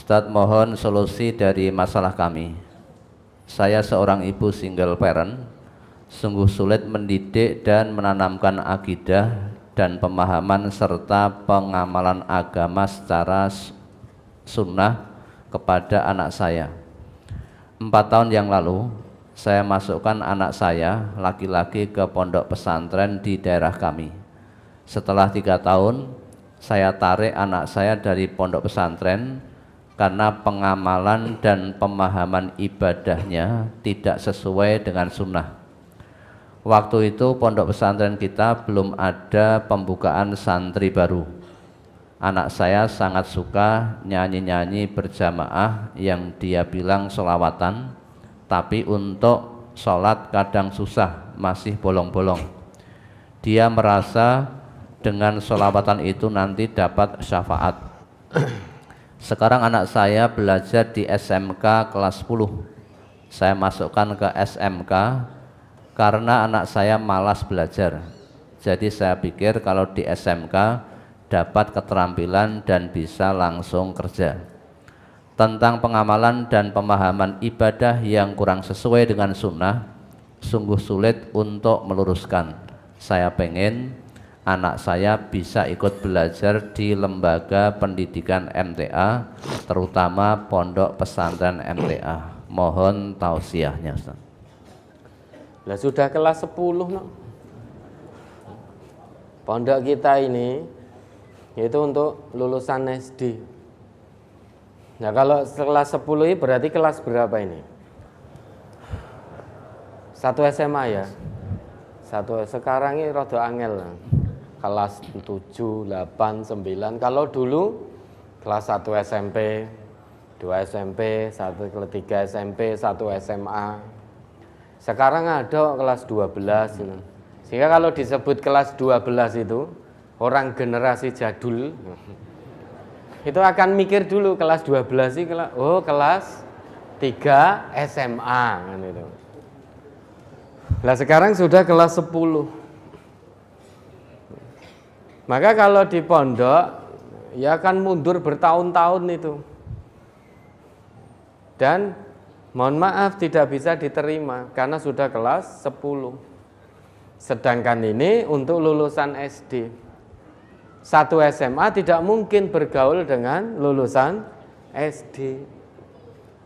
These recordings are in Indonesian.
Ustadz, mohon solusi dari masalah kami. Saya seorang ibu single parent, sungguh sulit mendidik dan menanamkan akidah dan pemahaman serta pengamalan agama secara sunnah kepada anak saya. 4 tahun yang lalu, saya masukkan anak saya laki-laki ke pondok pesantren di daerah kami. Setelah 3 tahun, saya tarik anak saya dari pondok pesantren karena pengamalan dan pemahaman ibadahnya tidak sesuai dengan sunnah. Waktu itu pondok pesantren kita belum ada pembukaan santri baru. Anak saya sangat suka nyanyi-nyanyi berjamaah yang dia bilang sholawatan, tapi untuk sholat kadang susah, masih bolong-bolong. Dia merasa dengan sholawatan itu nanti dapat syafaat. Sekarang anak saya belajar di SMK kelas 10. Saya masukkan ke SMK karena anak saya malas belajar. Jadi saya pikir kalau di SMK dapat keterampilan dan bisa langsung kerja. Tentang pengamalan dan pemahaman ibadah yang kurang sesuai dengan sunnah, sungguh sulit untuk meluruskan. Saya pengen anak saya bisa ikut belajar di lembaga pendidikan MTA, terutama pondok pesantren MTA. Mohon tausiahnya, Ustaz. Lah sudah kelas 10 no. Pondok kita ini itu untuk lulusan SD. Nah kalau kelas 10 ini berarti kelas berapa ini? 1 SMA ya? Sekarang ini rada angel. Kelas 7, 8, 9. Kalau dulu kelas 1 SMP, 2 SMP, 3 SMP, 1 SMA. Sekarang ada kelas 12. Sehingga kalau disebut kelas 12 itu orang generasi jadul itu akan mikir dulu kelas 12 sih kelas 3 SMA kan itu. Lah sekarang sudah kelas 10. Maka kalau di pondok ya akan mundur bertahun-tahun itu. Dan mohon maaf tidak bisa diterima karena sudah kelas 10. Sedangkan ini untuk lulusan SD. 1 SMA tidak mungkin bergaul dengan lulusan SD.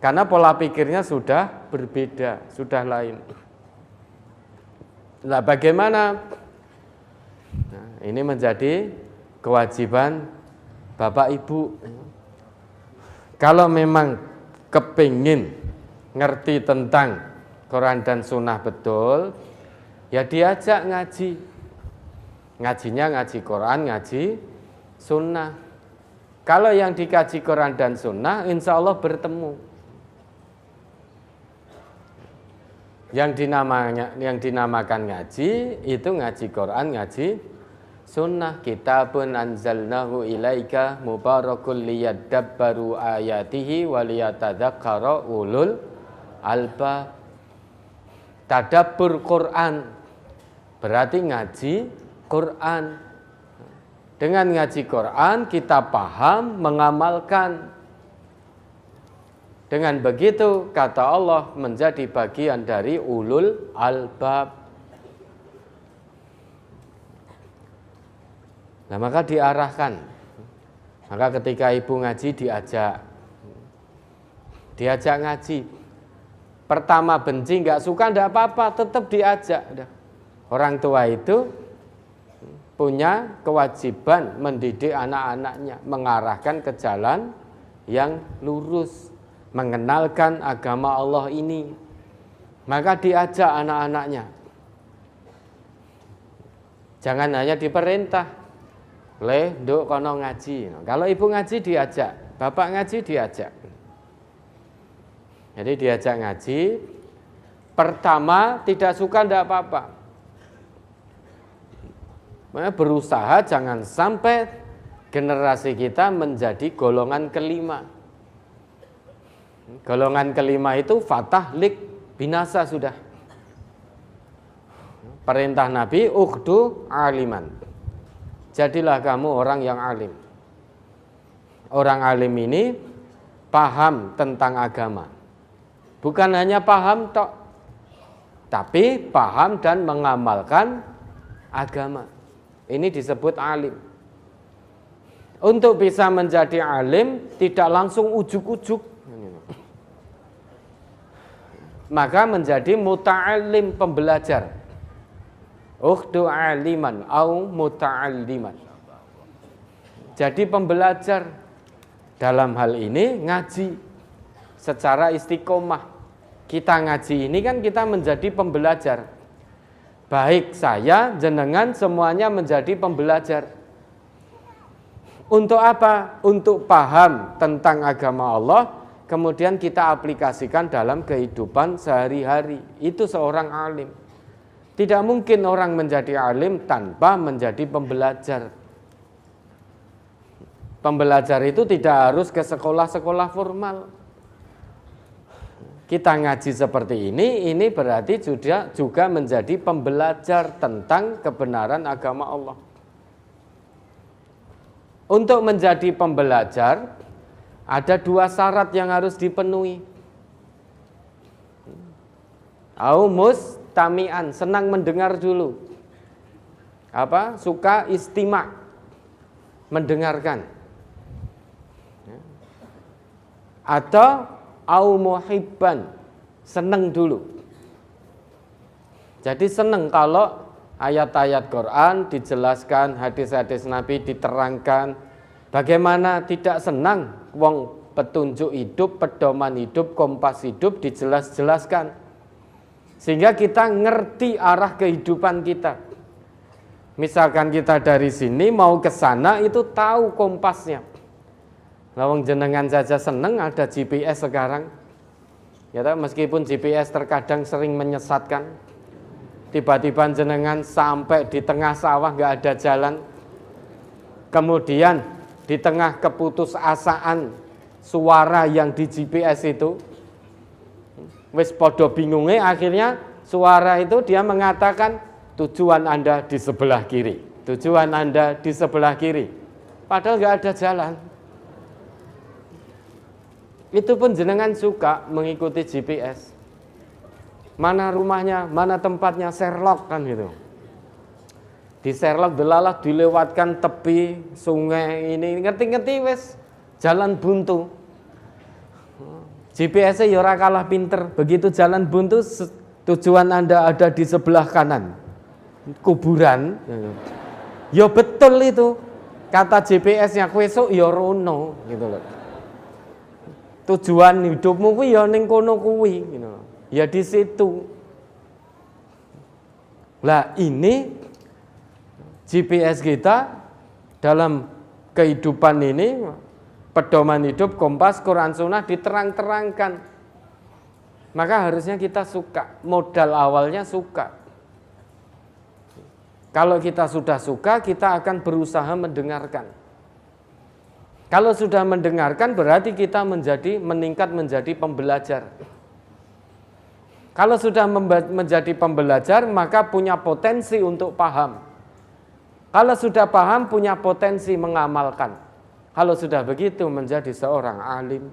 Karena pola pikirnya sudah berbeda, sudah lain. Nah, bagaimana? Nah, ini menjadi kewajiban Bapak Ibu. Kalau memang kepingin ngerti tentang Quran dan Sunnah betul, ya diajak ngaji. Ngajinya ngaji Quran, ngaji Sunnah. Kalau yang dikaji Quran dan Sunnah, insya Allah bertemu. Yang dinamakan ngaji itu ngaji Quran, ngaji Sunnah. Kitabun anzalnahu ilaika mubarakul liyadabbaru ayatihi waliyatadzakkara ulul albab. Tadabbur Quran berarti ngaji Quran. Dengan ngaji Quran kita paham, mengamalkan. Dengan begitu kata Allah menjadi bagian dari ulul albab. Nah maka diarahkan. Maka ketika ibu ngaji diajak ngaji. Pertama benci nggak suka nggak apa-apa, tetap diajak. Orang tua itu punya kewajiban mendidik anak-anaknya, mengarahkan ke jalan yang lurus, mengenalkan agama Allah ini. Maka diajak anak-anaknya. Jangan hanya diperintah. Nduk kono ngaji. Kalau ibu ngaji diajak, bapak ngaji diajak. Jadi diajak ngaji. Pertama tidak suka tidak apa-apa. Berusaha jangan sampai generasi kita menjadi golongan kelima. Golongan kelima itu fatahlik, binasa sudah. Perintah Nabi, ukhdu aliman. Jadilah kamu orang yang alim. Orang alim ini paham tentang agama. Bukan hanya paham tok, tapi paham dan mengamalkan agama. Ini disebut alim. Untuk bisa menjadi alim tidak langsung ujuk-ujuk, maka menjadi muta'allim, pembelajar. Ukhdu aliman au muta'alliman. Jadi pembelajar. Dalam hal ini ngaji secara istiqomah. Kita ngaji ini kan kita menjadi pembelajar. Baik saya, jenengan semuanya menjadi pembelajar. Untuk apa? Untuk paham tentang agama Allah, kemudian kita aplikasikan dalam kehidupan sehari-hari. Itu seorang alim. Tidak mungkin orang menjadi alim tanpa menjadi pembelajar. Pembelajar itu tidak harus ke sekolah-sekolah formal. Kita ngaji seperti ini berarti juga menjadi pembelajar tentang kebenaran agama Allah. Untuk menjadi pembelajar, ada 2 syarat yang harus dipenuhi. Au mustami'an, senang mendengar dulu. Suka istima', mendengarkan. Atau au muhibban, senang dulu. Jadi senang kalau ayat-ayat Quran dijelaskan, hadis-hadis Nabi diterangkan. Bagaimana tidak senang wong petunjuk hidup, pedoman hidup, kompas hidup dijelas-jelaskan. Sehingga kita ngerti arah kehidupan kita. Misalkan kita dari sini mau ke sana itu tahu kompasnya. Lawang jenengan saja seneng ada GPS sekarang. Ya, meskipun GPS terkadang sering menyesatkan. Tiba-tiba jenengan sampai di tengah sawah nggak ada jalan. Kemudian di tengah keputusasaan suara yang di GPS itu, wis podo bingungnya, akhirnya suara itu dia mengatakan tujuan Anda di sebelah kiri. Tujuan Anda di sebelah kiri. Padahal nggak ada jalan. Itu pun jenengan suka mengikuti GPS. Mana rumahnya, mana tempatnya, Sherlock kan gitu. Di Sherlock delalah dilewatkan tepi sungai ini, ngerti-ngerti wes jalan buntu. GPS-nya ya ora kalah pinter. Begitu jalan buntu, tujuan Anda ada di sebelah kanan. Kuburan. Ya betul itu. Kata GPS-nya kuesuk ya rono gitu loh. Tujuan hidupmu kuwi ya ning kono kuwi gitu. Ya di situ. Lah ini GPS kita dalam kehidupan ini, pedoman hidup, kompas, Quran Sunnah diterang-terangkan. Maka harusnya kita suka, modal awalnya suka. Kalau kita sudah suka, kita akan berusaha mendengarkan. Kalau sudah mendengarkan berarti kita meningkat menjadi pembelajar. Kalau sudah menjadi pembelajar maka punya potensi untuk paham. Kalau sudah paham punya potensi mengamalkan. Kalau sudah begitu menjadi seorang alim.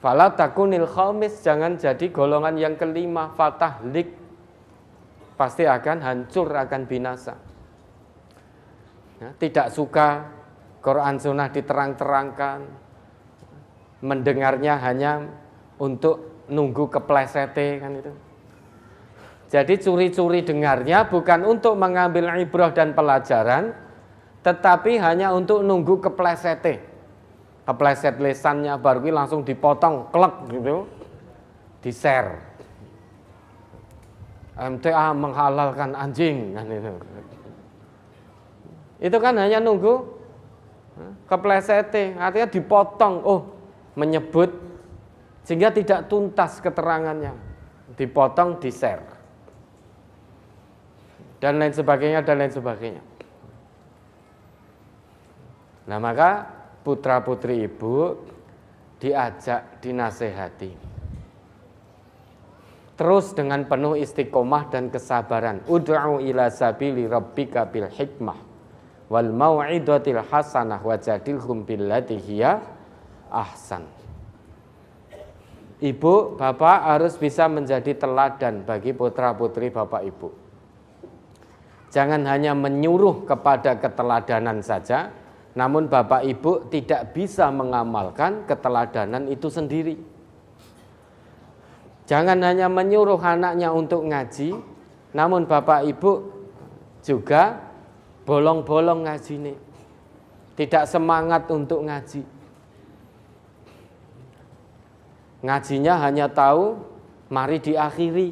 Fala takunil khamis, jangan jadi golongan yang kelima, fatahlik. Pasti akan hancur, akan binasa. Tidak suka Quran Sunnah diterang-terangkan, mendengarnya hanya untuk nunggu keplesete kan itu. Jadi curi-curi dengarnya bukan untuk mengambil ibrah dan pelajaran, tetapi hanya untuk nunggu keplesete. Kepleset lesannya baru langsung dipotong, klek gitu, di-share. MTA menghalalkan anjing kan itu. Itu kan hanya nunggu keplesete, artinya dipotong, menyebut sehingga tidak tuntas keterangannya, dipotong, di-share dan lain sebagainya dan lain sebagainya. Nah maka putra-putri ibu diajak, dinasehati terus dengan penuh istiqomah dan kesabaran. Ud'u ila sabili rabbika bil hikmah wal mau'idatil hasanah wajadilhum billati hiya ahsan. Ibu, bapak harus bisa menjadi teladan bagi putra-putri bapak ibu. Jangan hanya menyuruh kepada keteladanan saja, namun bapak ibu tidak bisa mengamalkan keteladanan itu sendiri. Jangan hanya menyuruh anaknya untuk ngaji, namun bapak ibu juga bolong-bolong ngaji nih. Tidak semangat untuk ngaji. Ngajinya hanya tahu mari diakhiri.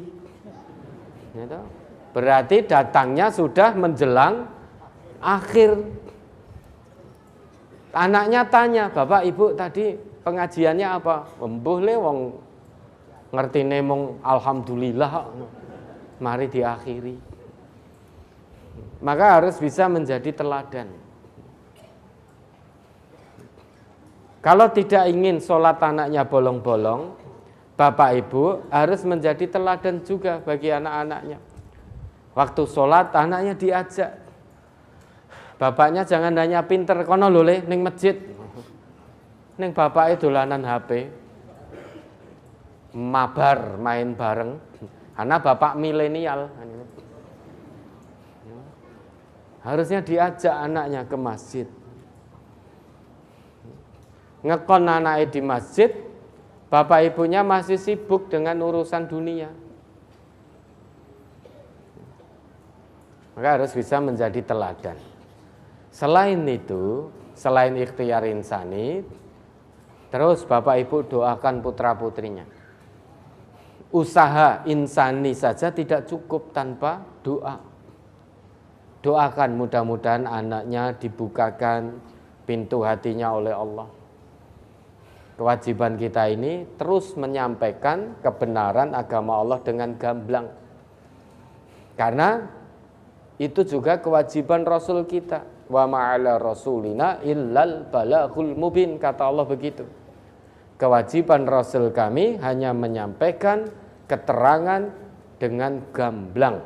Berarti datangnya sudah menjelang akhir. Anaknya tanya, "Bapak Ibu tadi pengajiannya apa?" "Embuh le wong ngertine mung alhamdulillah, mari diakhiri." Maka harus bisa menjadi teladan. Kalau tidak ingin sholat anaknya bolong-bolong, bapak ibu harus menjadi teladan juga bagi anak-anaknya. Waktu sholat anaknya diajak. Bapaknya jangan hanya pinter, kono lho ning masjid. Ning bapak dolanan HP. Mabar main bareng. Karena bapak milenial. Harusnya diajak anaknya ke masjid. Ngekon anaknya di masjid, bapak ibunya masih sibuk dengan urusan dunia. Maka harus bisa menjadi teladan. Selain itu, selain ikhtiar insani, terus bapak ibu doakan putra-putrinya. Usaha insani saja tidak cukup tanpa doa. Doakan mudah-mudahan anaknya dibukakan pintu hatinya oleh Allah. Kewajiban kita ini terus menyampaikan kebenaran agama Allah dengan gamblang. Karena itu juga kewajiban Rasul kita. Wa ma'ala rasulina illal balaghul mubin, kata Allah begitu. Kewajiban Rasul kami hanya menyampaikan keterangan dengan gamblang.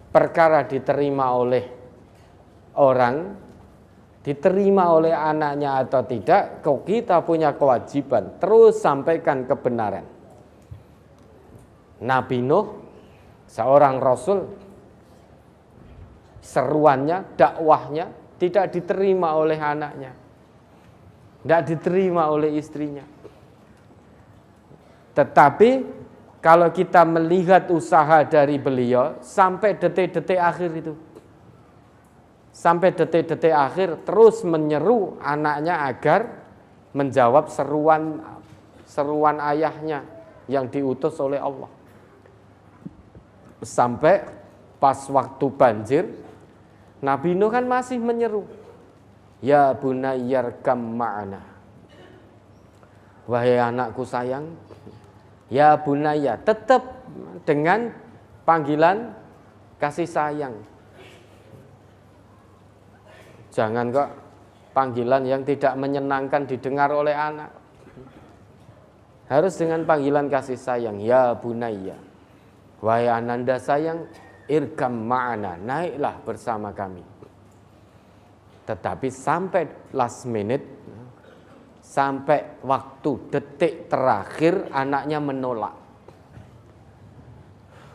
Perkara diterima oleh orang, diterima oleh anaknya atau tidak, kita punya kewajiban terus sampaikan kebenaran. Nabi Nuh, seorang Rasul, seruannya, dakwahnya tidak diterima oleh anaknya, tidak diterima oleh istrinya. Tetapi kalau kita melihat usaha dari beliau sampai detik-detik akhir itu, sampai detik-detik akhir terus menyeru anaknya agar menjawab seruan ayahnya yang diutus oleh Allah. Sampai pas waktu banjir, Nabi Nuh kan masih menyeru, "Ya bunayyarkam ma'ana." Wahai anakku sayang, ya bunaya, tetap dengan panggilan kasih sayang. Jangan kok panggilan yang tidak menyenangkan didengar oleh anak. Harus dengan panggilan kasih sayang, ya bunaya. Wahai ananda sayang, irkam ma'ana, naiklah bersama kami. Tetapi sampai last minute, sampai waktu detik terakhir anaknya menolak.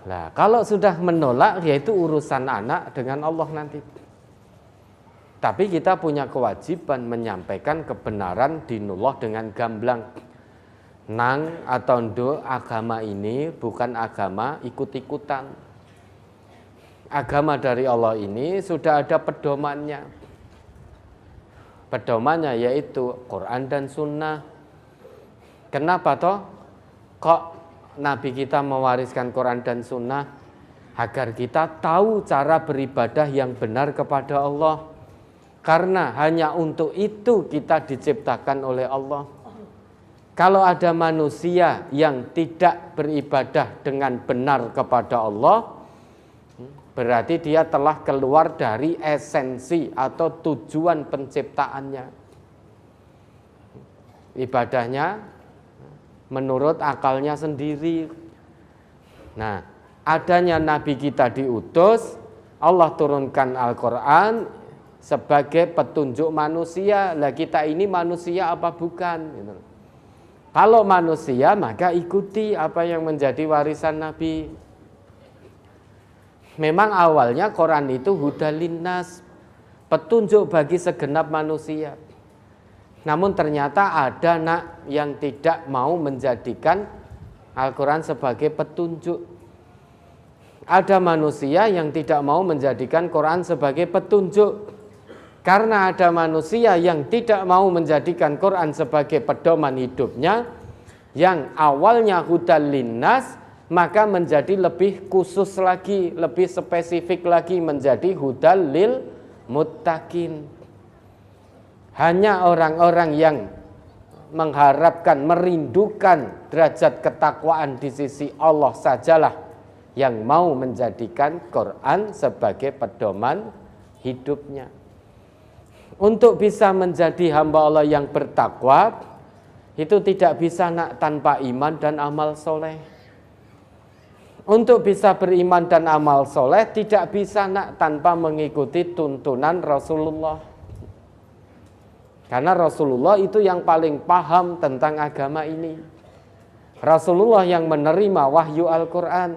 Nah, kalau sudah menolak, yaitu urusan anak dengan Allah nanti. Tapi kita punya kewajiban menyampaikan kebenaran dinullah dengan gamblang. Nang atau ndo, agama ini bukan agama ikut-ikutan. Agama dari Allah ini sudah ada pedomannya. Pedomannya yaitu Quran dan Sunnah. Kenapa toh? Kok Nabi kita mewariskan Quran dan Sunnah? Agar kita tahu cara beribadah yang benar kepada Allah. Karena hanya untuk itu kita diciptakan oleh Allah. Kalau ada manusia yang tidak beribadah dengan benar kepada Allah, berarti dia telah keluar dari esensi atau tujuan penciptaannya. Ibadahnya menurut akalnya sendiri. Nah, adanya Nabi kita diutus, Allah turunkan Al-Quran, sebagai petunjuk manusia. Lah kita ini manusia apa bukan? Gitu. Kalau manusia maka ikuti apa yang menjadi warisan Nabi. Memang awalnya Quran itu hudal linnas, petunjuk bagi segenap manusia. Namun ternyata ada yang tidak mau menjadikan Al-Quran sebagai petunjuk. Ada manusia yang tidak mau menjadikan Quran sebagai petunjuk. Karena ada manusia yang tidak mau menjadikan Quran sebagai pedoman hidupnya, yang awalnya hudal linnas, maka menjadi lebih khusus lagi, lebih spesifik lagi, menjadi hudal lil muttaqin. Hanya orang-orang yang mengharapkan, merindukan derajat ketakwaan di sisi Allah sajalah yang mau menjadikan Quran sebagai pedoman hidupnya. Untuk bisa menjadi hamba Allah yang bertakwa, itu tidak bisa tanpa iman dan amal soleh. Untuk bisa beriman dan amal soleh, tidak bisa tanpa mengikuti tuntunan Rasulullah. Karena Rasulullah itu yang paling paham tentang agama ini. Rasulullah yang menerima wahyu Al-Quran.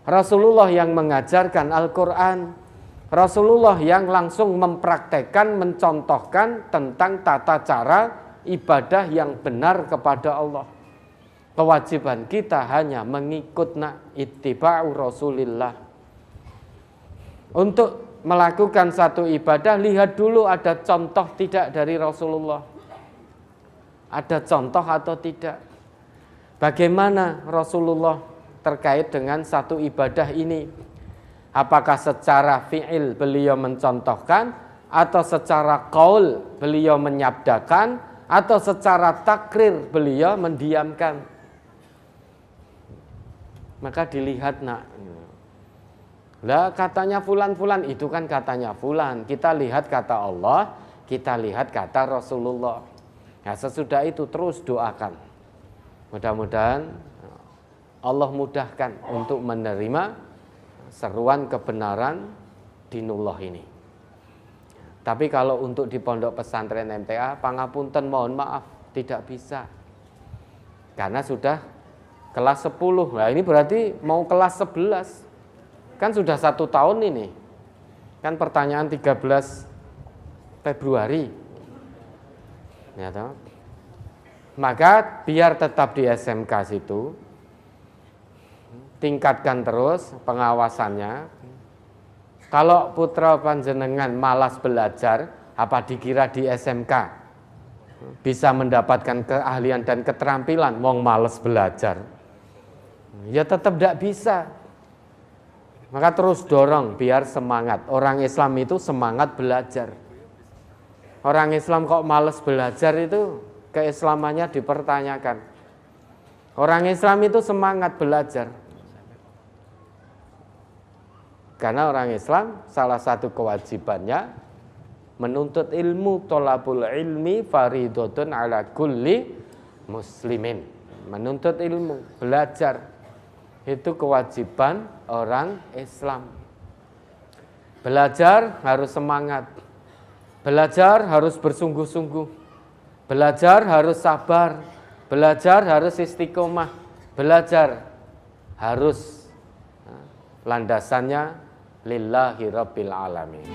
Rasulullah yang mengajarkan Al-Quran. Rasulullah yang langsung mempraktekkan, mencontohkan tentang tata cara ibadah yang benar kepada Allah. Kewajiban kita hanya mengikut ittiba'u Rasulillah. Untuk melakukan satu ibadah, lihat dulu ada contoh tidak dari Rasulullah. Ada contoh atau tidak? Bagaimana Rasulullah terkait dengan satu ibadah ini? Apakah secara fi'il beliau mencontohkan, atau secara qaul beliau menyabdakan, atau secara takrir beliau mendiamkan? Maka dilihat lah katanya fulan-fulan, itu kan katanya fulan. Kita lihat kata Allah, kita lihat kata Rasulullah. Nah, sesudah itu terus doakan. Mudah-mudahan Allah mudahkan untuk menerima seruan kebenaran dinullah ini. Tapi kalau untuk di pondok pesantren MTA, pangapunten mohon maaf, tidak bisa. Karena sudah kelas 10. Nah, ini berarti mau kelas 11. Kan sudah 1 tahun ini. Kan pertanyaan 13 Februari. Ya, toh? Maka biar tetap di SMK situ, tingkatkan terus pengawasannya. Kalau putra panjenengan malas belajar, apa dikira di SMK bisa mendapatkan keahlian dan keterampilan, wong malas belajar? Ya tetap tidak bisa. Maka terus dorong biar semangat. Orang Islam itu semangat belajar. Orang Islam kok malas belajar itu keislamannya dipertanyakan. Orang Islam itu semangat belajar. Karena orang Islam salah satu kewajibannya menuntut ilmu, tholabul ilmi faridotun ala kulli muslimin. Menuntut ilmu, belajar. Itu kewajiban orang Islam. Belajar harus semangat. Belajar harus bersungguh-sungguh. Belajar harus sabar. Belajar harus istiqomah. Belajar harus landasannya lillahi rabbil alamin.